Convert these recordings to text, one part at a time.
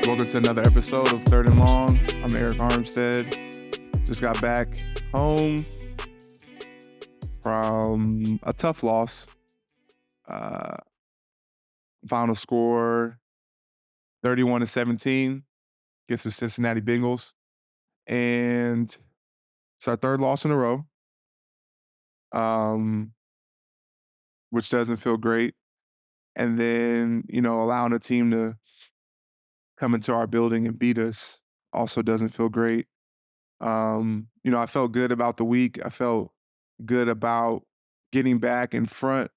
Welcome to another episode of Third and Long. I'm Eric Armstead. Just got back home from a tough loss. Uh, Final score 31-17 against the Cincinnati Bengals. And it's our third loss in a row, which doesn't feel great. And then, allowing a team to come into our building and beat us also doesn't feel great. I felt good about the week. I felt good about getting back in front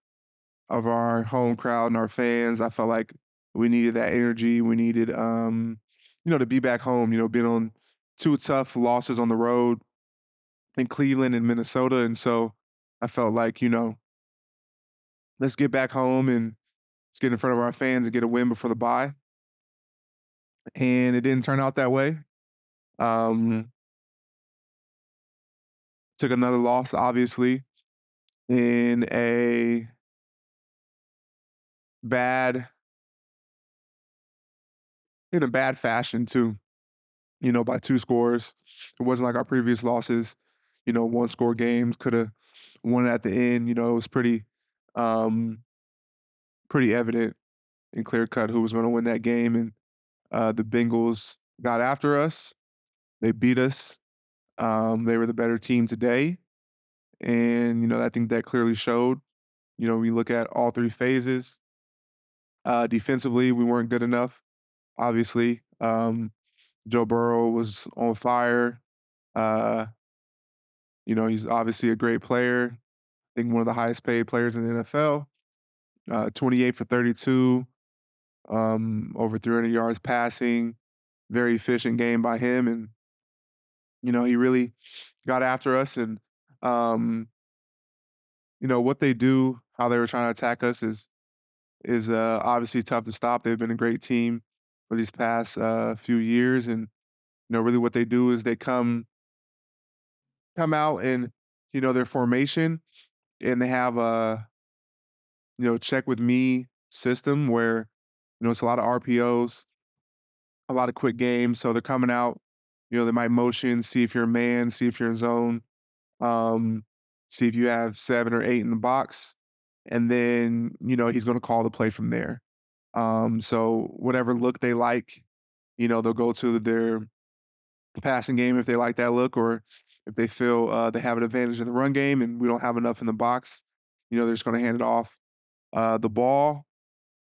of our home crowd and our fans. I felt like we needed that energy. We needed, to be back home, being on two tough losses on the road in Cleveland and Minnesota. And so I felt like, let's get back home and let's get in front of our fans and get a win before the bye. And it didn't turn out that way. Um, Took another loss, obviously, in a bad fashion too, by two scores. It wasn't like our previous losses, one score games, coulda won it at the end. It was um, pretty evident and clear cut who was gonna win that game, and the Bengals got after us. They beat us. They were the better team today, and, I think that clearly showed. We look at all three phases. Defensively, we weren't good enough, obviously. Joe Burrow was on fire. Uh, he's obviously a great player. I think one of the highest paid players in the NFL. 28 for 32, over 300 yards passing. Very efficient game by him, and he really got after us. And what they do, how they were trying to attack us is obviously tough to stop. They've been a great team for these past few years, and really what they do is they come out and their formation, and they have a check with me system where it's a lot of RPOs, a lot of quick games. So they're coming out, they might motion, see if you're a man, see if you're in zone, um, see if you have 7 or 8 in the box, and then he's going to call the play from there. So whatever look they like, they'll go to their passing game if they like that look, or if they feel they have an advantage in the run game and we don't have enough in the box, they're just going to hand it off the ball.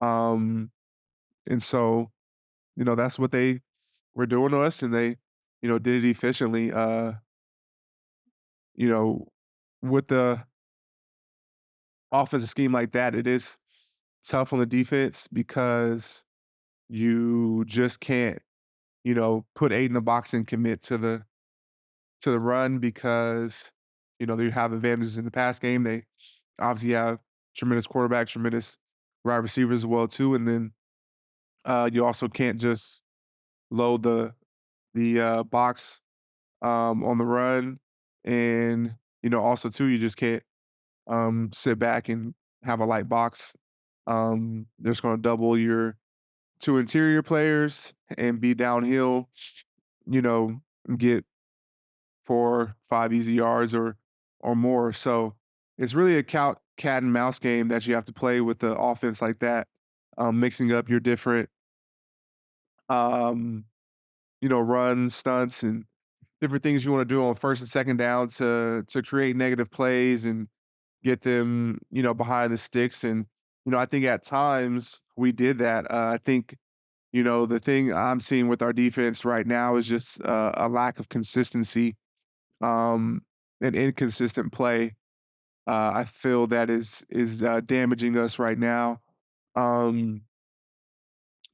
Um, and so, that's what they were doing to us, and they, did it efficiently. You know, with the offensive scheme like that, it is tough on the defense because you just can't, put 8 in the box and commit to the run because, they have advantages in the pass game. They obviously have tremendous quarterbacks, tremendous wide receivers as well too, and then you also can't just load the box on the run, and also too you just can't sit back and have a light box. They're just going to double your two interior players and be downhill. You know, get 4, 5 easy yards or more. So it's really a cat and mouse game that you have to play with the offense like that, mixing up your different um, runs, stunts, and different things you want to do on first and second down to create negative plays and get them, behind the sticks. And I think at times we did that. I think the thing I'm seeing with our defense right now is just a lack of consistency, and inconsistent play. I feel that is damaging us right now. Um,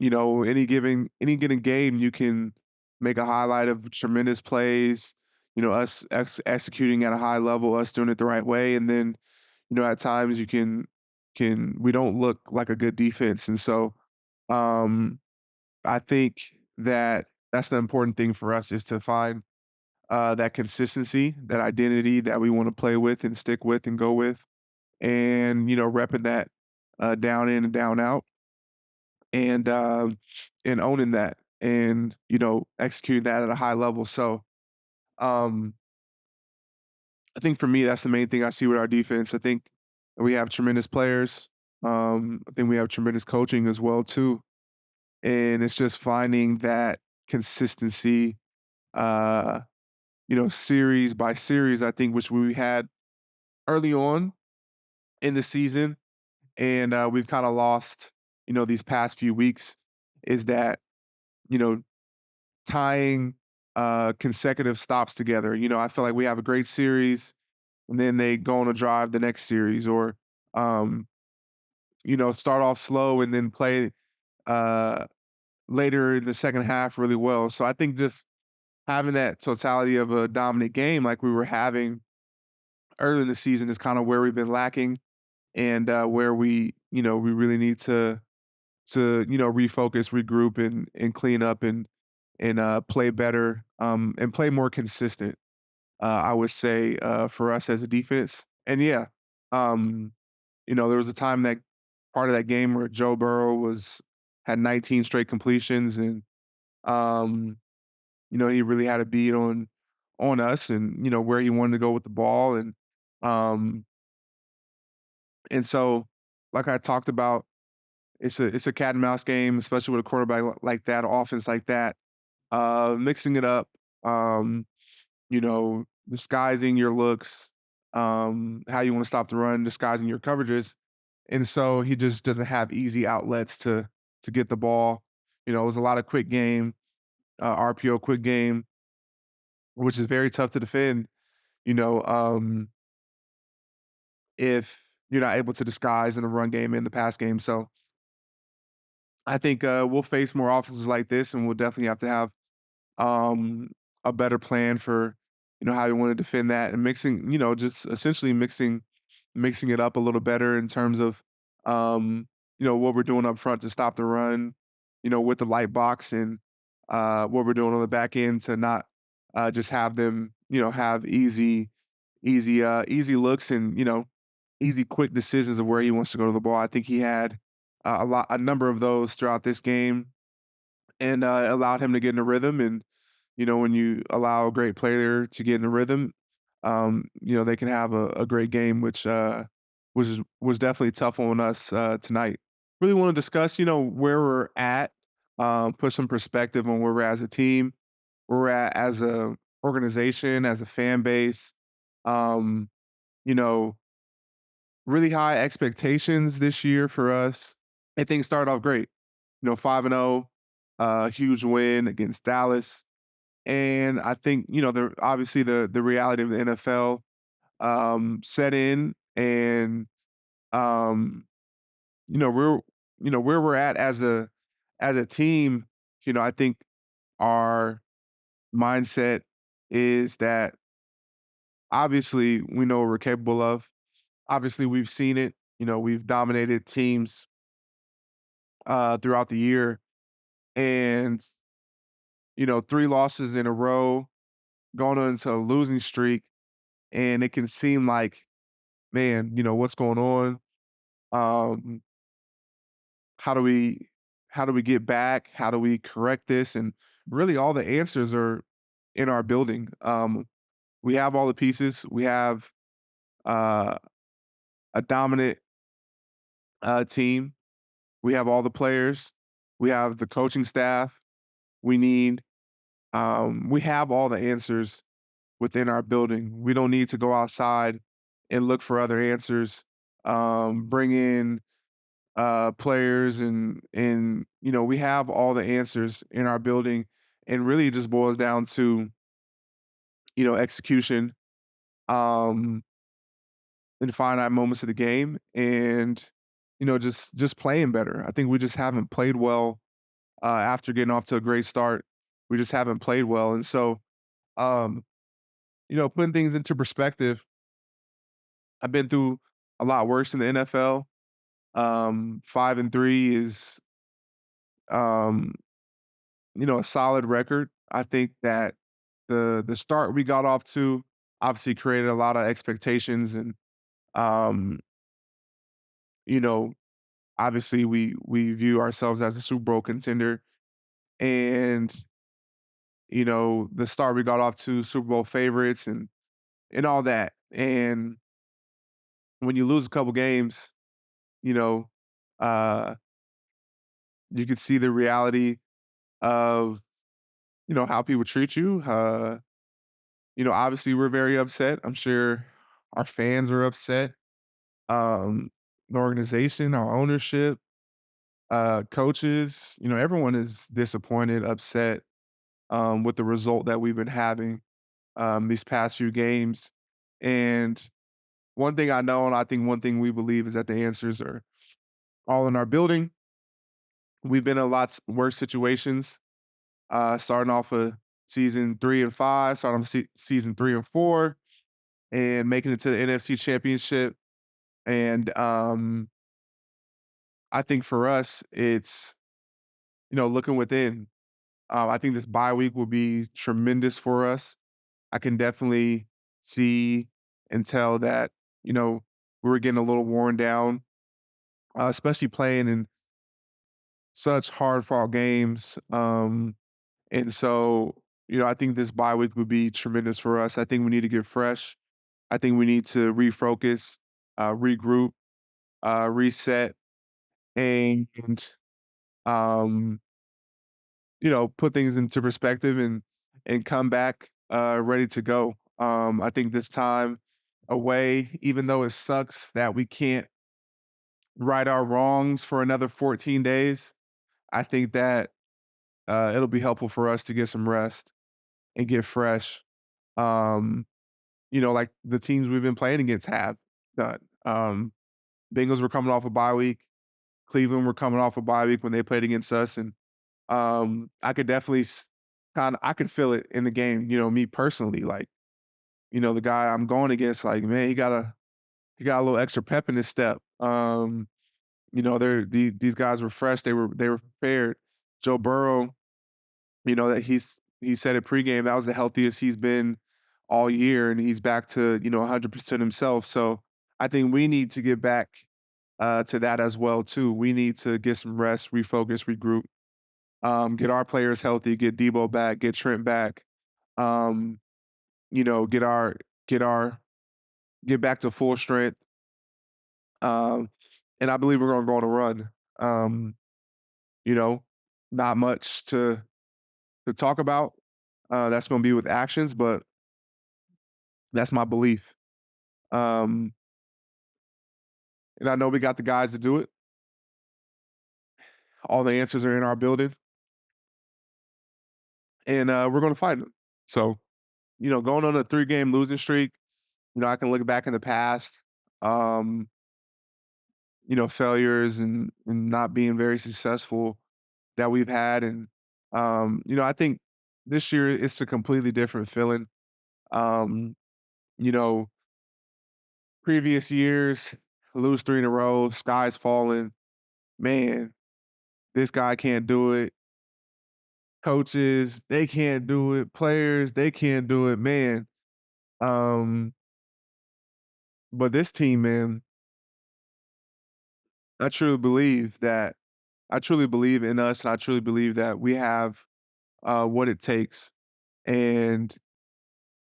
any given game, you can make a highlight of tremendous plays. Us executing at a high level, us doing it the right way, and then at times you can we don't look like a good defense, and so um, I think that that's the important thing for us is to find that consistency, that identity that we want to play with and stick with and go with, and repping that down in and down out, and owning that. and, executing that at a high level. So, um, I think for me, that's the main thing I see with our defense. I think we have tremendous players. I think we have tremendous coaching as well too, and it's just finding that consistency, uh, series by series. I think which we had early on in the season, and we've kind of lost, these past few weeks. Is that you know tying consecutive stops together? I feel like we have a great series, and then they go on a drive the next series, or um, start off slow and then play uh, later in the second half really well. So I think just having that totality of a dominant game like we were having early in the season is kind of where we've been lacking, and where we really need to refocus, regroup, and clean up and play better, and play more consistent. I would say for us as a defense, and yeah, um, there was a time that part of that game where Joe Burrow was had 19 straight completions, and um, he really had a beat on us, and where he wanted to go with the ball, um, and so like I talked about, it's a cat and mouse game, especially with a quarterback like that, offense like that. Mixing it up, disguising your looks, how you want to stop the run, disguising your coverages. And so he just doesn't have easy outlets to get the ball. It was a lot of quick game, RPO quick game, which is very tough to defend, you know, um, if you're not able to disguise in the run game and the pass game. So I think we'll face more offenses like this, and we'll definitely have to have um, a better plan for, how you want to defend that, and mixing, just essentially mixing it up a little better in terms of, what we're doing up front to stop the run, with the light box, and what we're doing on the back end to not just have them, have easy looks, and easy quick decisions of where he wants to go to the ball. I think he had a number of those throughout this game, and allowed him to get in a rhythm. And when you allow a great player to get in a rhythm, they can have a great game, which was definitely tough on us tonight. Really want to discuss, where we're at, put some perspective on where we're at as a team, where we're at as a organization, as a fan base. Um, you know, really high expectations this year for us. And things started off great. 5-0, huge win against Dallas. And I think, obviously the reality of the NFL set in, and um, we're where we're at as a team, I think our mindset is that obviously we know what we're capable of. Obviously we've seen it. We've dominated teams throughout the year, and 3 losses in a row, going on into a losing streak, and it can seem like, man, what's going on? Um, how do we how do we get back? How do we correct this? And really all the answers are in our building. We have all the pieces. We have uh, a dominant team. We have all the players. We have the coaching staff we need. We have all the answers within our building. We don't need to go outside and look for other answers. Bring in players, and we have all the answers in our building, and really it just boils down to execution, um, in finite moments of the game, and just playing better. I think we just haven't played well after getting off to a great start. We just haven't played well, and so um, putting things into perspective, I've been through a lot worse in the NFL. 5-3 is um, a solid record. I think that the start we got off to obviously created a lot of expectations, and um, you know, obviously we view ourselves as a Super Bowl contender, and, the start we got off to, Super Bowl favorites and all that. And when you lose a couple games, you know, uh, you can see the reality of, how people treat you. Obviously we're very upset. I'm sure our fans are upset. Um, the organization, our ownership, coaches, everyone is disappointed, upset, with the result that we've been having, these past few games. And one thing I know, and I think one thing we believe is that the answers are all in our building. We've been in lots worse situations, starting off of season 3 and 5, starting off season 3 and 4, and making it to the NFC Championship. And I think for us, it's looking within. I think this bye week will be tremendous for us. I can definitely see and tell that we were getting a little worn down, especially playing in such hard fought games. And so, I think this bye week would be tremendous for us. I think we need to get fresh. I think we need to refocus, regroup, reset, and um, put things into perspective and come back ready to go. I think this time away, even though it sucks that we can't right our wrongs for another 14 days, I think that it'll be helpful for us to get some rest and get fresh. Um, like the teams we've been playing against have done. Bengals were coming off a bye week. Cleveland were coming off a bye week when they played against us, and I could definitely I could feel it in the game. Me personally, like the guy I'm going against, like man, he got a little extra pep in his step. These guys were fresh. They were prepared. Joe Burrow, that he said it pregame, that was the healthiest he's been all year, and he's back to 100% himself. So I think we need to get back to that as well too. We need to get some rest, refocus, regroup, get our players healthy, get Debo back, get Trent back, um, get our get back to full strength. Um, and I believe we're gonna go on a run. Um, you know, Not much to talk about. That's gonna be with actions, but that's my belief. Um, and I know we got the guys to do it. All the answers are in our building, and we're gonna fight them. So, going on a 3-game losing streak, I can look back in the past, um, failures and not being very successful that we've had, and I think this year it's a completely different feeling. Um, you know, Previous years, lose 3 in a row, sky's falling. Man, this guy can't do it. Coaches, they can't do it. Players, they can't do it. Man, um, but this team, man, I truly believe that I truly believe in us, and I truly believe that we have what it takes, and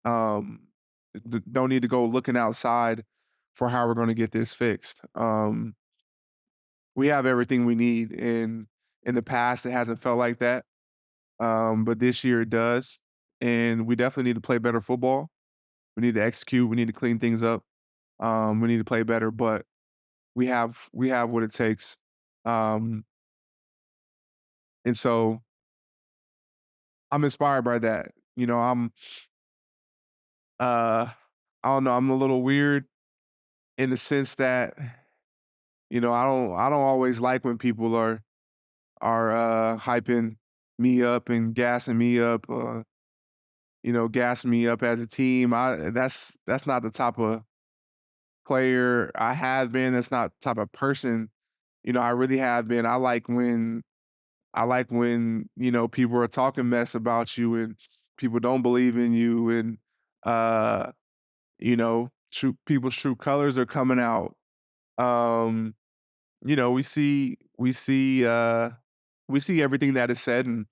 um, don't need to go looking outside for how we're going to get this fixed. We have everything we need, and in the past, it hasn't felt like that. But this year it does, and we definitely need to play better football. We need to execute. We need to clean things up. We need to play better, but we have what it takes. Um, and so I'm inspired by that. Uh, I don't know. I'm a little weird in the sense that I don't always like when people are hyping me up and gassing me up. Gassing me up as a team. That's not the type of player I have been. That's not the type of person, I really have been. I like when people are talking mess about you and people don't believe in you and uh, true people's true colors are coming out. Um, we see everything that is said, and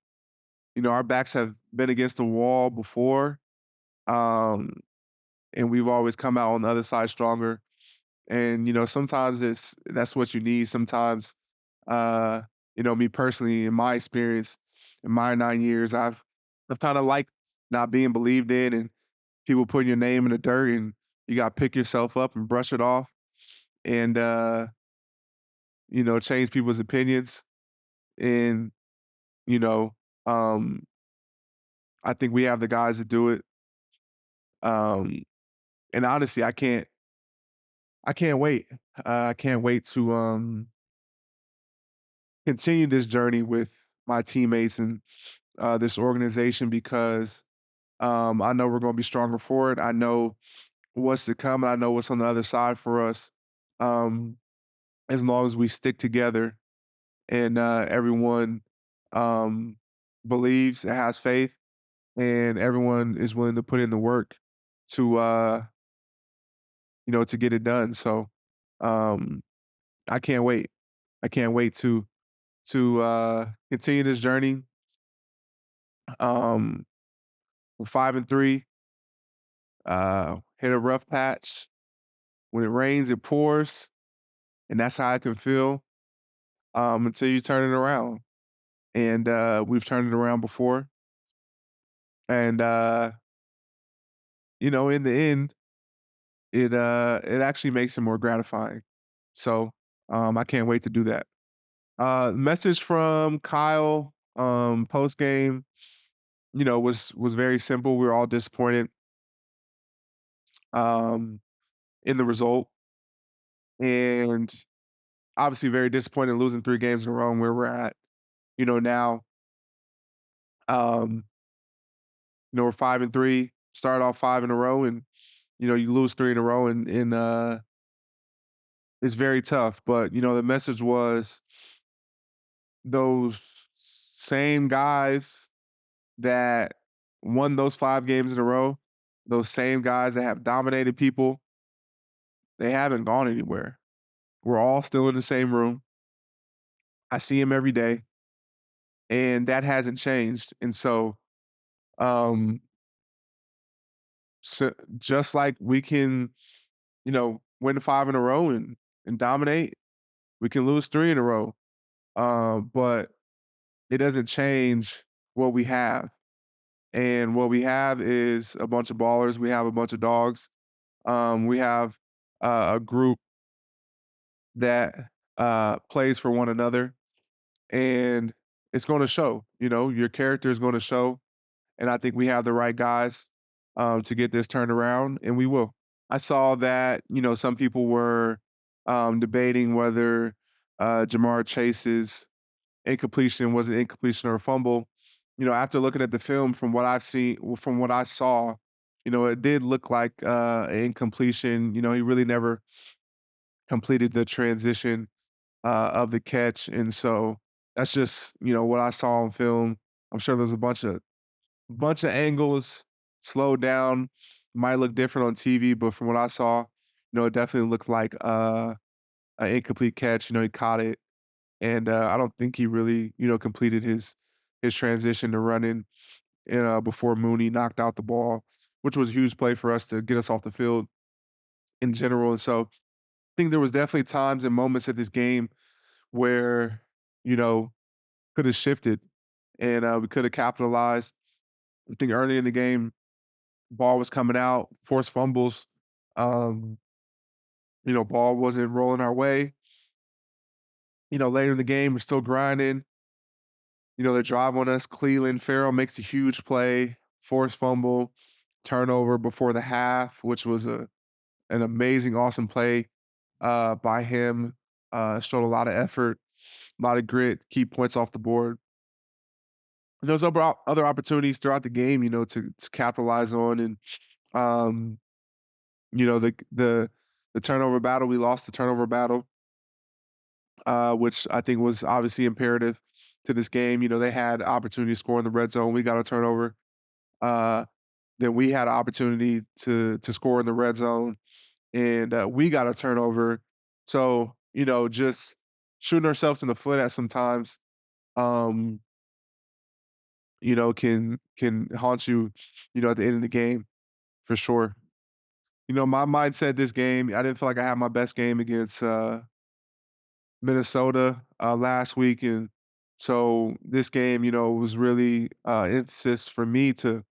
our backs have been against the wall before, um, and we've always come out on the other side stronger. And, sometimes that's what you need. Sometimes, uh, me personally, in my experience, in my 9 years, I've kinda liked not being believed in and people putting your name in the dirt, and you gotta pick yourself up and brush it off and, change people's opinions. And, you know, um, I think we have the guys to do it. Um, and honestly, I can't wait. I can't wait to, continue this journey with my teammates and, this organization because, I know we're gonna be stronger for it. I know what's to come, and I know what's on the other side for us, um, as long as we stick together and, everyone, um, believes and has faith, and everyone is willing to put in the work to, to get it done. So, um, I can't wait. I can't wait to continue this journey. Um, we're 5-3, hit a rough patch. When it rains, it pours, and that's how I can feel, until you turn it around. And, we've turned it around before. And, in the end, it actually makes it more gratifying. So, I can't wait to do that. Message from Kyle, post game, was very simple. We were all disappointed, um, in the result, and obviously very disappointed losing 3 games in a row and where we're at, now. Um, we're 5-3, started off 5 in a row, and, you lose 3 in a row, and it's very tough. But, the message was those same guys that won those 5 games in a row, those same guys that have dominated people, they haven't gone anywhere. We're all still in the same room. I see them every day, and that hasn't changed. And um, so just like we can, win 5 in a row and dominate, we can lose 3 in a row. But it doesn't change what we have. And what we have is a bunch of ballers. We have a bunch of dogs. We have a group that plays for one another, and it's going to show. Your character is going to show, and I think we have the right guys to get this turned around, and we will. I saw that some people were debating whether Jamar Chase's incompletion was an incompletion or a fumble. After looking at the film, from what I've seen, from what I saw, it did look like an incompletion. He really never completed the transition of the catch, and so that's just what I saw on film. I'm sure there's a bunch of angles, slowed down, might look different on TV, but from what I saw, it definitely looked like an incomplete catch. He caught it, and I don't think he really completed his transition to running before Mooney knocked out the ball, which was a huge play for us to get us off the field in general. And so I think there was definitely times and moments at this game where, you know, could have shifted and we could have capitalized. I think early in the game, ball was coming out, forced fumbles. Um, ball wasn't rolling our way. Later in the game, we're still grinding. They drive on us. Clelin Ferrell makes a huge play, forced fumble, turnover before the half, which was an amazing, awesome play by him. Showed a lot of effort, a lot of grit, keep points off the board. And there's other opportunities throughout the game, to capitalize on, and um, the turnover battle. We lost the turnover battle, which I think was obviously imperative to this game. They had opportunity to score in the red zone. We got a turnover. Uh, then we had an opportunity to score in the red zone, and we got a turnover. So just shooting ourselves in the foot at sometimes. Um, can haunt you, at the end of the game for sure. My mindset this game, I didn't feel like I had my best game against Minnesota last week, and so this game, was really emphasis for me to,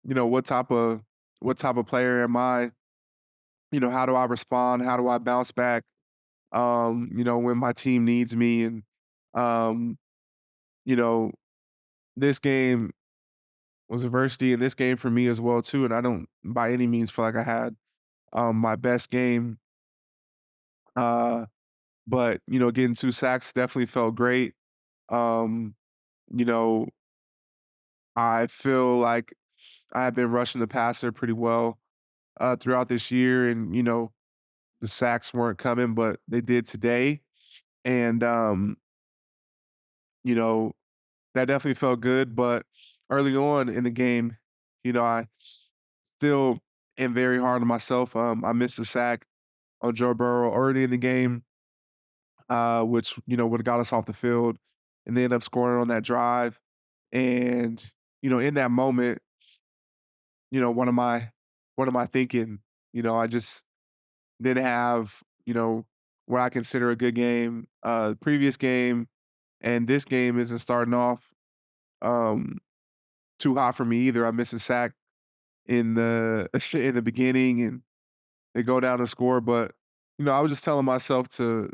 what type of player am I? How do I respond? How do I bounce back? When my team needs me, and um, you know, this game was adversity in this game for me as well too, and I don't by any means feel like I had my best game. Uh, but getting 2 sacks definitely felt great. Um, you know, I feel like I have been rushing the passer pretty well throughout this year, and the sacks weren't coming, but they did today, and you know that definitely felt good. But early on in the game, I still am very hard on myself. I missed a sack on Joe Burrow early in the game, which would have got us off the field, and they ended up scoring on that drive. And in that moment, what am I thinking? I just didn't have what I consider a good game. Previous game and this game isn't starting off um, too hot for me either. I missed a sack in the in the beginning, and they go down to score. But I was just telling myself even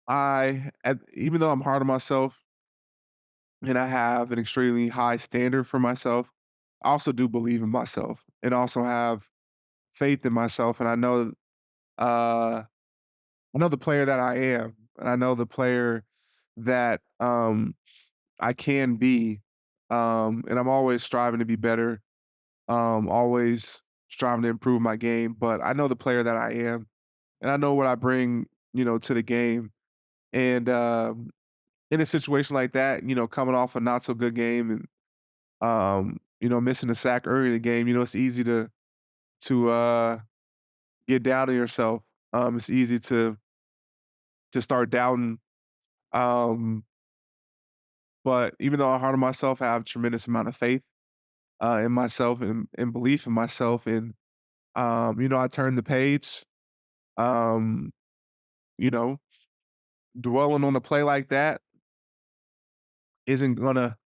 though I'm hard on myself and I have an extremely high standard for myself, I also do believe in myself and also have faith in myself. And uh, I know the player that I am, and I know the player that I can be. And I'm always striving to be better, always striving to improve my game. But I know the player that I am, and I know what I bring, to the game. And in a situation like that, coming off a not so good game and missing a sack early in the game, it's easy to get down on yourself. It's easy to start doubting. Um, but even though I'm hard on myself, I have a tremendous amount of faith in myself and belief in myself. And I turned the page. Um, you know, dwelling on a play like that isn't gonna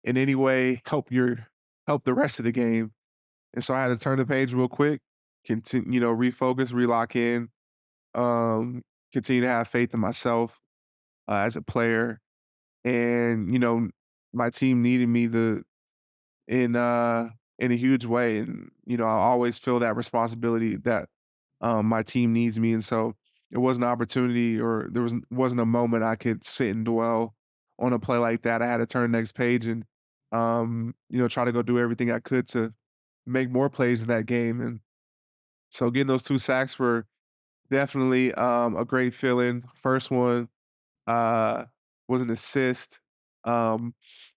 in any way help the rest of the game. And so I had to turn the page real quick, continue, refocus, relock in, um, continue to have faith in myself as a player. And my team needed me in in a huge way, and I always feel that responsibility that my team needs me, and so it was an opportunity, or wasn't a moment I could sit and dwell on a play like that. I had to turn the next page and try to go do everything I could to make more plays in that game. And so getting those 2 sacks were definitely a great feeling. First one uh, was an assist um,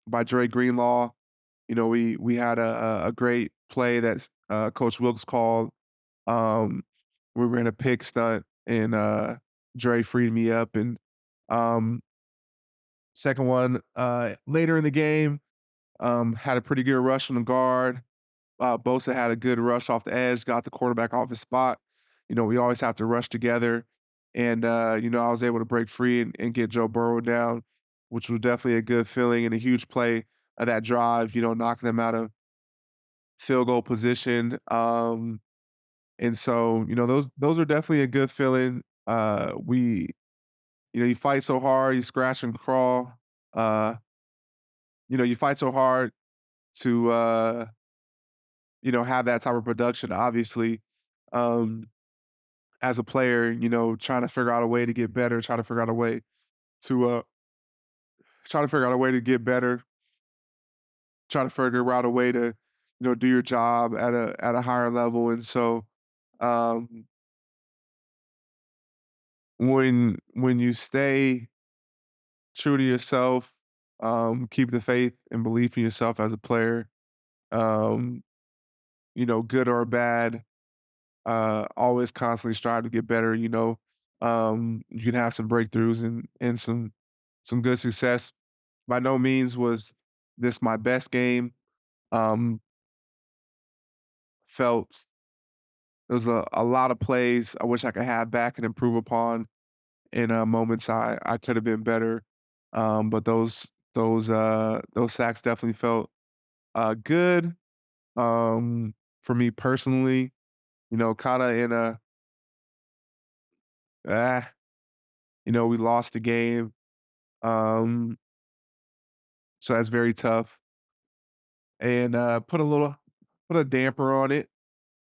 by Dre Greenlaw. We had a great play that Coach Wilkes called. Um, we ran a pick stunt, and Dre freed me up. And um, second one, later in the game, had a pretty good rush on the guard. Bosa had a good rush off the edge, got the quarterback off his spot. We always have to rush together. And, I was able to break free and get Joe Burrow down, which was definitely a good feeling and a huge play of that drive, knocking them out of field goal position. And so, those are definitely a good feeling. You fight so hard, you scratch and crawl. Uh, you fight so hard to, have that type of production, obviously. Um, as a player, trying to figure out a way to get better, to, uh, try to figure out a way to get better, try to figure out a way to, do your job at a higher level. And so, um, when you stay true to yourself, keep the faith and belief in yourself as a player, um, good or bad, always constantly strive to get better. You can have some breakthroughs and some good success. By no means was this my best game. Um, felt there was a lot of plays I wish I could have back and improve upon. In moments I could have been better, but those sacks definitely felt good. For me personally, kind of in a ah, we lost the game, um, so that's very tough, and put a damper on it,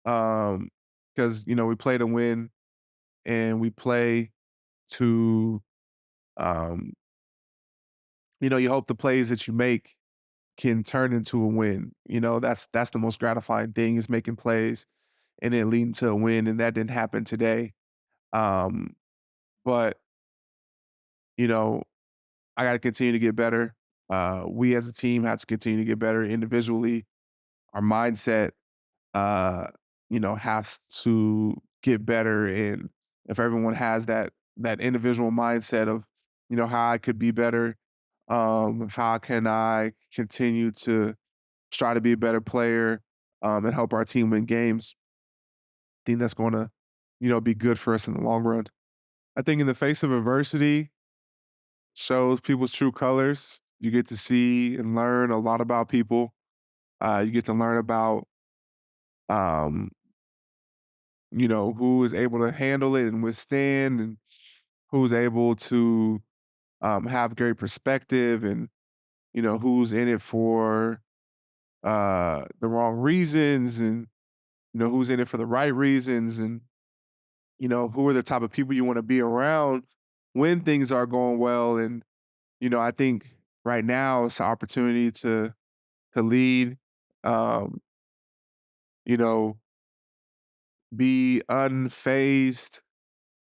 because we play to win and we play to um, you hope the plays that you make can turn into a win. That's the most gratifying thing is making plays and then leading to a win, and that didn't happen today. Um, but, you know, I gotta continue to get better. We as a team have to continue to get better individually. Our mindset, uh, has to get better, and if everyone has that individual mindset of, how I could be better, how can I continue to try to be a better player, and help our team win games. I think that's gonna, be good for us in the long run. I think in the face of adversity shows people's true colors. You get to see and learn a lot about people. You get to learn about, um, who is able to handle it and withstand, and who's able to have great perspective, and who's in it for the wrong reasons, and who's in it for the right reasons, and who are the type of people you want to be around when things are going well. And I think right now it's an opportunity to lead, um, you know, be unfazed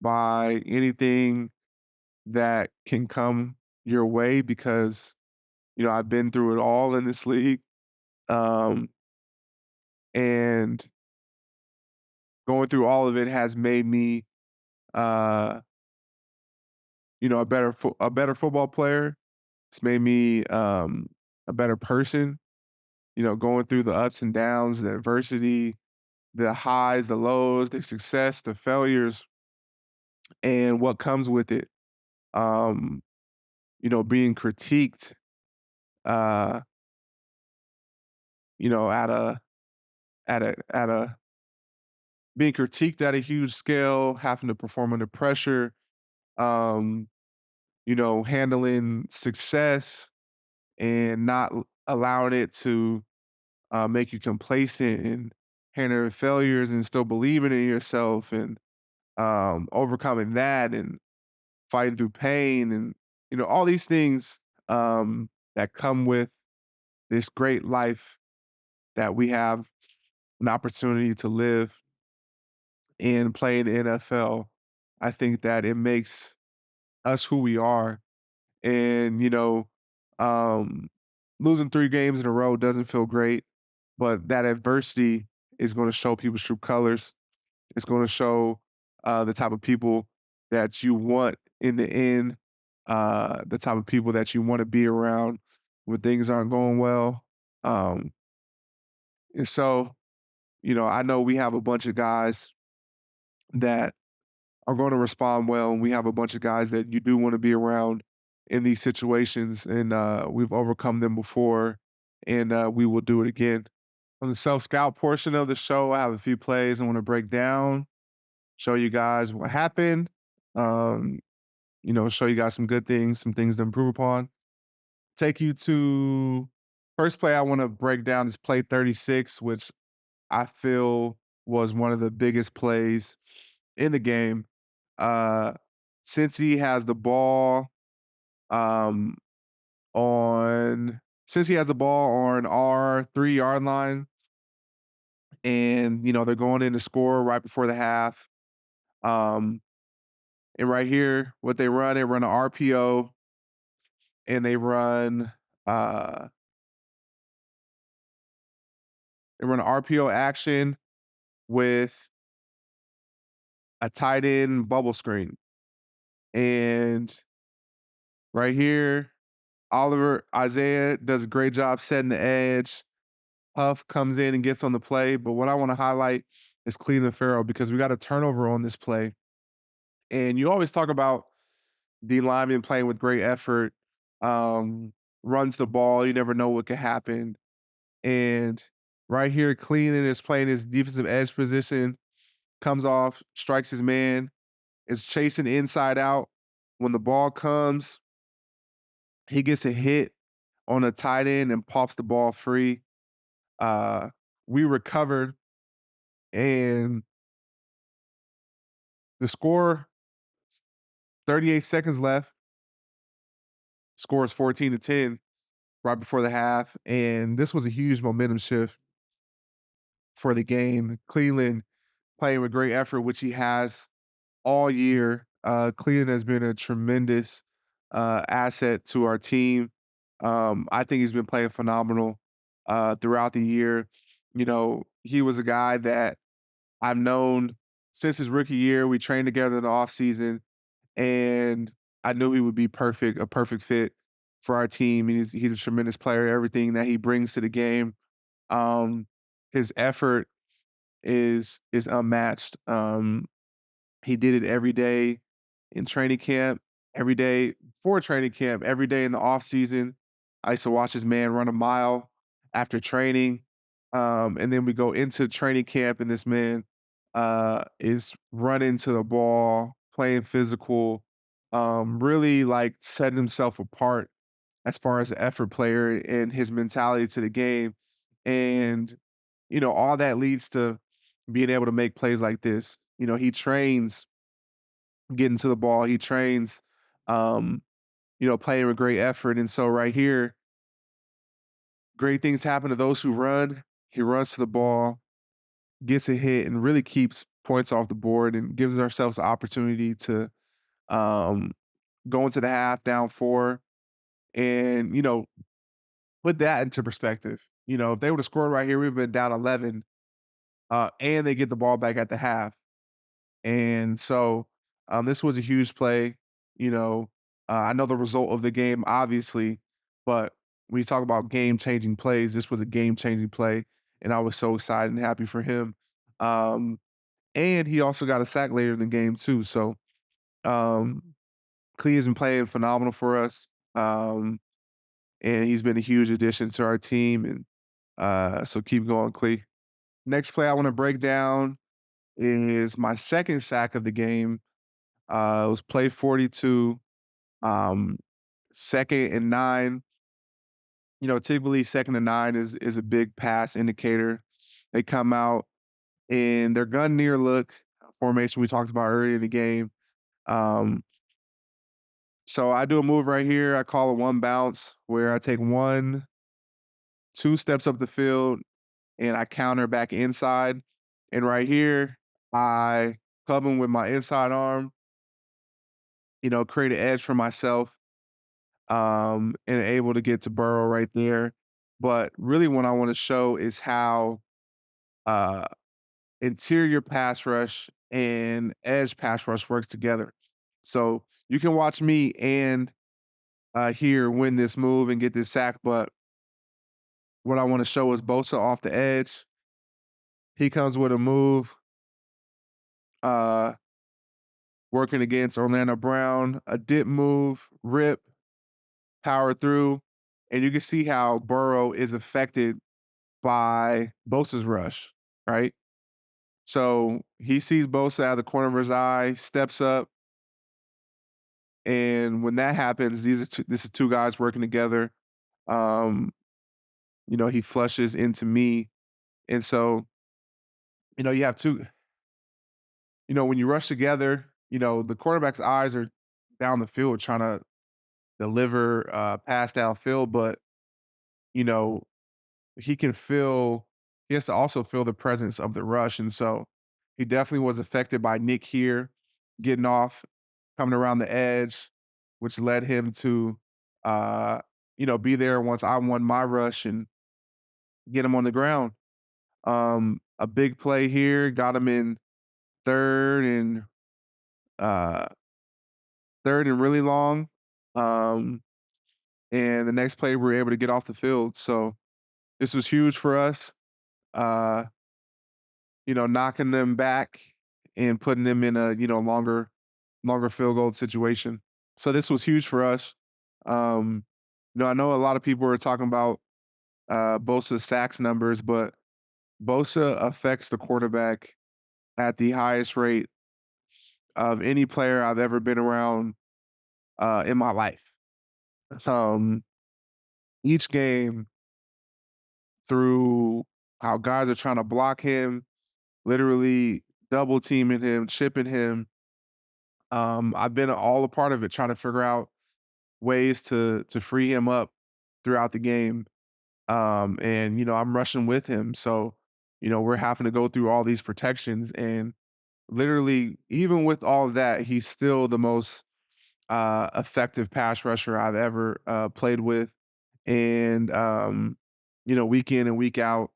by anything that can come your way, because I've been through it all in this league, um, and going through all of it has made me, uh, a better football player. It's made me a better person. Going through the ups and downs, the adversity, the highs, the lows, the success, the failures, and what comes with it. Um, being critiqued, uh, you know, at a at a being critiqued at a huge scale, having to perform under pressure, um, handling success and not allowing it to make you complacent, and handling failures and still believing in yourself, and overcoming that, and fighting through pain, and all these things that come with this great life that we have an opportunity to live and play in the NFL. I think that it makes us who we are. And um, losing 3 games in a row doesn't feel great, but that adversity is going to show people's true colors. It's going to show the type of people that you want in the end, the type of people that you want to be around when things aren't going well. Um, and so, I know we have a bunch of guys that are going to respond well, and we have a bunch of guys that you do want to be around in these situations, and we've overcome them before, and we will do it again. On the self scout portion of the show, I have a few plays I want to break down, show you guys what happened, um, show you guys some good things, some things to improve upon. Take you to first play I want to break down is play 36, which I feel was one of the biggest plays in the game. Uh, since he has the ball um, since he has the ball on our 3-yard line, and they're going in to score right before the half. Um, and right here, what they run an RPO, and uh they run an RPO action with a tight end bubble screen. And right here, Isaiah does a great job setting the edge. Huff comes in and gets on the play, but what I wanna highlight is Clelin Ferrell because we got a turnover on this play, and you always talk about D lineman playing with great effort, um, runs the ball, you never know what could happen, and right here, Cleveland is playing his defensive edge position, comes off, strikes his man, is chasing inside out. When the ball comes, he gets a hit on a tight end and pops the ball free. Uh, we recovered, and the score, 38 seconds left, score is 14-10 right before the half, and this was a huge momentum shift for the game. Cleveland playing with great effort, which he has all year. Cleveland has been a tremendous asset to our team. I think he's been playing phenomenal throughout the year. You know, he was a guy that I've known since his rookie year. We trained together in the offseason, and I knew he would be a perfect fit for our team. And he's a tremendous player. Everything that he brings to the game, um, his effort is unmatched. He did it every day in training camp, every day before training camp, every day in the off season. I used to watch this man run a mile after training. And then we go into training camp, and this man is running to the ball, playing physical, really like setting himself apart as far as an effort player and his mentality to the game. And, all that leads to being able to make plays like this. He trains getting to the ball. He trains, um, playing with great effort. And so right here, great things happen to those who run. He runs to the ball, gets a hit, and really keeps points off the board and gives ourselves the opportunity to um, go into the half down 4 and, put that into perspective. If they would have scored right here, we've been down 11, and they get the ball back at the half. And so, this was a huge play. You know, I know the result of the game, obviously, but when you talk about game-changing plays, this was a game-changing play, and I was so excited and happy for him. Um, and he also got a sack later in the game too. So, um, Clee has been playing phenomenal for us, and he's been a huge addition to our team. And so keep going, Clee. Next play I want to break down is my second sack of the game. It was play 42, um, 2nd and 9. Typically 2nd and 9 is a big pass indicator. They come out in their gun near look formation we talked about earlier in the game. Um, so I do a move right here. I call a one bounce where I take 1, 2 steps up the field and I counter back inside. And right here, I club him with my inside arm, create an edge for myself, and able to get to Burrow right there. But really, what I want to show is how uh, interior pass rush and edge pass rush works together. So you can watch me and here win this move and get this sack. But what I want to show is Bosa off the edge. He comes with a move, uh, working against Orlando Brown, a dip move, rip, power through, and you can see how Burrow is affected by Bosa's rush, right? So he sees Bosa out of the corner of his eye, steps up, and when that happens, this is 2 guys working together. Um, he flushes into me, and so, you have 2 when you rush together, the quarterback's eyes are down the field trying to deliver, pass downfield, but, you know, he can feel he has to also feel the presence of the rush, and so he definitely was affected by Nick here getting off, coming around the edge, which led him to, uh, be there once I won my rush and get him on the ground. A big play here, got him in 3rd and, uh 3rd and really long. Um, and the next play, we were able to get off the field. So this was huge for us. Uh, knocking them back and putting them in a longer field goal situation. So this was huge for us. I know a lot of people are talking about Bosa's sacks numbers, but Bosa affects the quarterback at the highest rate of any player I've ever been around in my life. Um, each game through how guys are trying to block him, literally double teaming him, chipping him. I've been all a part of it, trying to figure out ways to free him up throughout the game. And I'm rushing with him. So, we're having to go through all these protections and literally, even with all of that, he's still the most effective pass rusher I've ever played with. And week in and week out,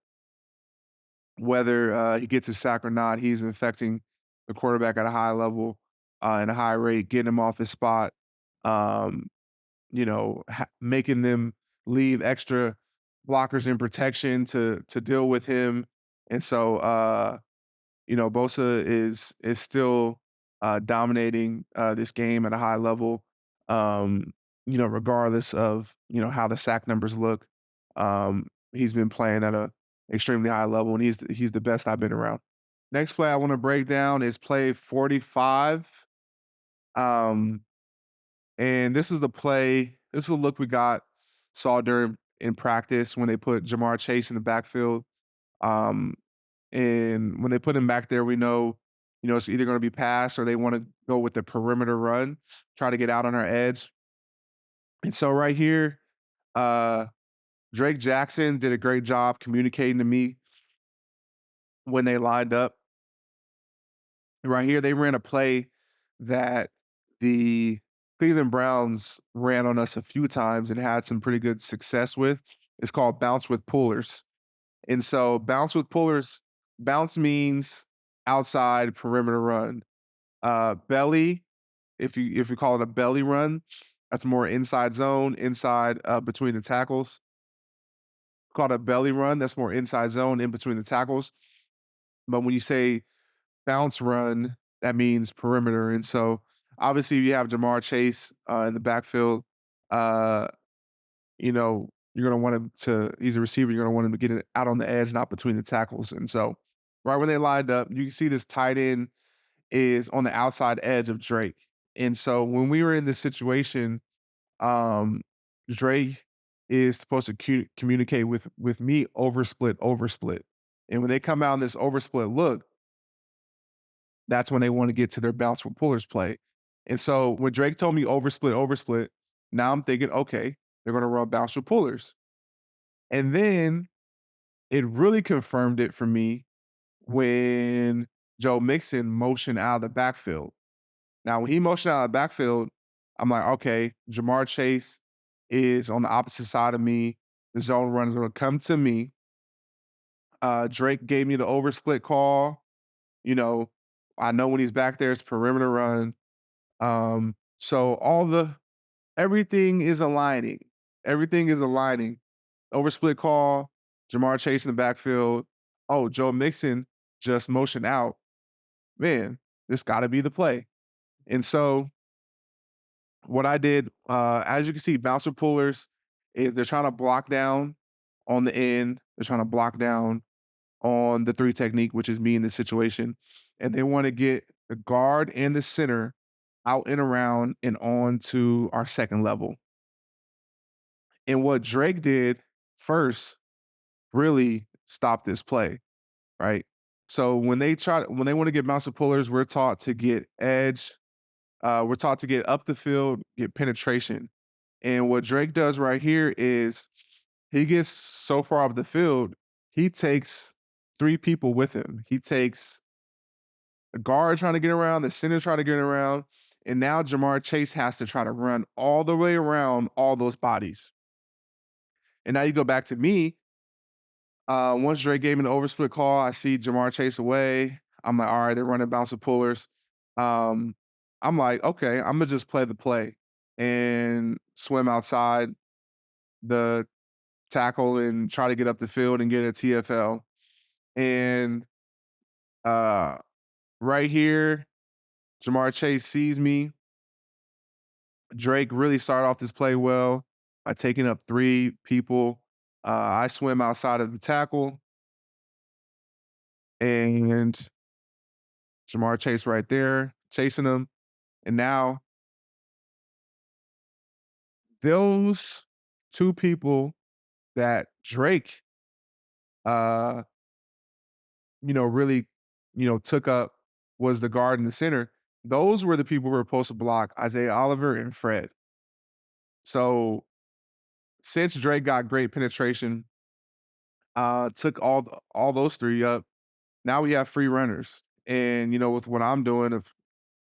whether he gets a sack or not, he's affecting the quarterback at a high level and a high rate, getting him off his spot, um, making them leave extra blockers in protection to deal with him. And so, Bosa is still dominating this game at a high level, regardless of how the sack numbers look. He's been playing at a extremely high level, and he's the best I've been around. Next play I want to break down is play 45. Um, and this is the play. This is a look we saw during in practice when they put Jamar Chase in the backfield. Um, and when they put him back there, we know, it's either going to be pass or they want to go with the perimeter run, try to get out on our edge. And so right here, uh, Drake Jackson did a great job communicating to me when they lined up. Right here, they ran a play that the Cleveland Browns ran on us a few times and had some pretty good success with. It's called bounce with pullers. And so bounce with pullers, bounce means outside perimeter run. Belly, if you call it a belly run, that's more inside zone, inside between the tackles. Called a belly run, that's more inside zone in between the tackles. But when you say bounce run, that means perimeter. And so obviously you have Jamar Chase in the backfield. Uh, you're gonna want him to he's a receiver, you're gonna want him to get it out on the edge, not between the tackles. And so right when they lined up, you can see this tight end is on the outside edge of Drake. And so when we were in this situation, um, Drake is supposed to communicate with me over split. And when they come out in this over split look, that's when they want to get to their bounce with pullers play. And so when Drake told me over split, now I'm thinking, okay, they're gonna run bounce with pullers. And then it really confirmed it for me when Joe Mixon motioned out of the backfield. Now, when he motioned out of the backfield, I'm like, okay, Jamar Chase is on the opposite side of me. The zone run is going to come to me. Drake gave me the oversplit call. You know, I know when he's back there, it's perimeter run. So everything is aligning. Everything is aligning. Oversplit call, Jamar Chase in the backfield. Oh, Joe Mixon just motioned out. Man, this got to be the play. And so what I did, as you can see, bouncer pullers is they're trying to block down on the end. They're trying to block down on the three technique, which is me in this situation. And they want to get the guard and the center out and around and on to our second level. And what Drake did first really stopped this play, right? So when they want to get bouncer pullers, we're taught to get edge. We're taught to get up the field, get penetration. And what Drake does right here is he gets so far up the field, he takes 3 people with him. He takes the guard trying to get around, the center trying to get around, and now Jamar Chase has to try to run all the way around all those bodies. And now you go back to me. Once Drake gave me the oversplit call, I see Jamar Chase away. I'm like, all right, they're running bouncer pullers. Um, I'm like, okay, I'm gonna just play the play and swim outside. the tackle and try to get up the field and get a TFL. And uh, right here, Jamar Chase sees me. Drake really started off this play well by taking up 3 people. I swim outside of the tackle, and Jamar Chase right there chasing him. And now those 2 people that Drake, uh, really, took up was the guard and the center. Those were the people who were supposed to block Isaiah Oliver and Fred. So since Drake got great penetration, took all those 3 up, now we have free runners. And, with what I'm doing of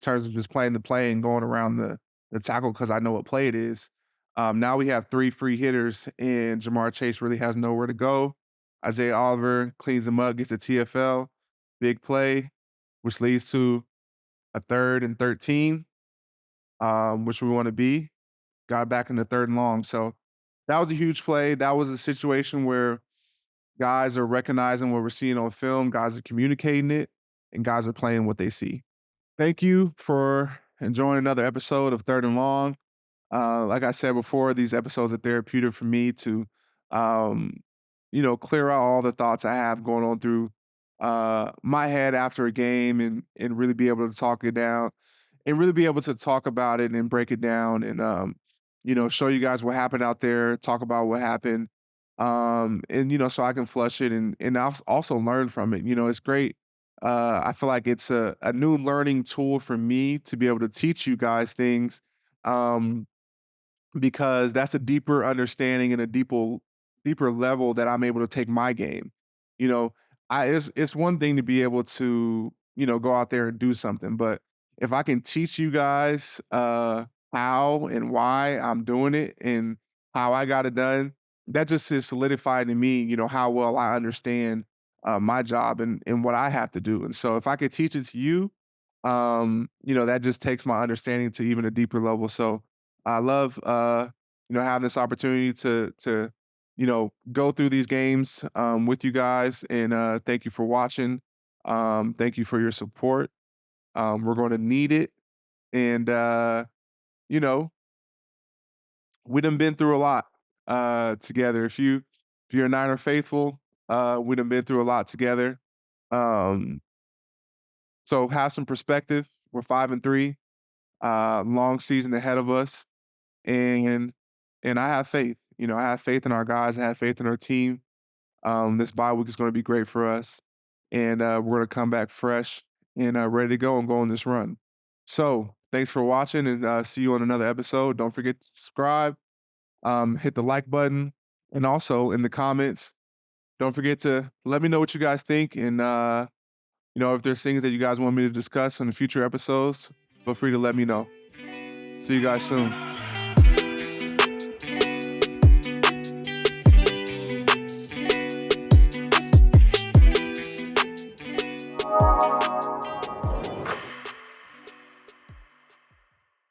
terms of just playing the play and going around the tackle because I know what play it is, now we have 3 free hitters, and Jamar Chase really has nowhere to go. Isaiah Oliver cleans him up, gets a TFL, big play, which leads to a 3rd and 13, which we wanna be. Got back in the 3rd and long. So that was a huge play. That was a situation where guys are recognizing what we're seeing on film, guys are communicating it, and guys are playing what they see. Thank you for enjoying another episode of Third and Long. Like I said before, these episodes are therapeutic for me to, um, clear out all the thoughts I have going on through my head after a game, and really be able to talk it down and really be able to talk about it and break it down, and show you guys what happened out there, talk about what happened, and so I can flush it, and also learn from it. It's great. I feel like it's a new learning tool for me to be able to teach you guys things, um, because that's a deeper understanding and a deeper level that I'm able to take my game. You know, it's one thing to be able to, go out there and do something, but if I can teach you guys how and why I'm doing it and how I got it done, that just is solidified in me, how well I understand my job and what I have to do. And so if I could teach it to you, that just takes my understanding to even a deeper level. So I love having this opportunity to go through these games with you guys, and thank you for watching. Thank you for your support. We're going to need it, and you know we done been through a lot together. If you're a Niner faithful, we done been through a lot together. Um, so have some perspective. We're 5-3, long season ahead of us, and I have faith. I have faith in our guys. I have faith in our team. This bye week is going to be great for us, and we're going to come back fresh and ready to go and go on this run. So thanks for watching, and see you on another episode. Don't forget to subscribe, hit the like button, and also in the comments, don't forget to let me know what you guys think, and if there's things that you guys want me to discuss in the future episodes, feel free to let me know. See you guys soon.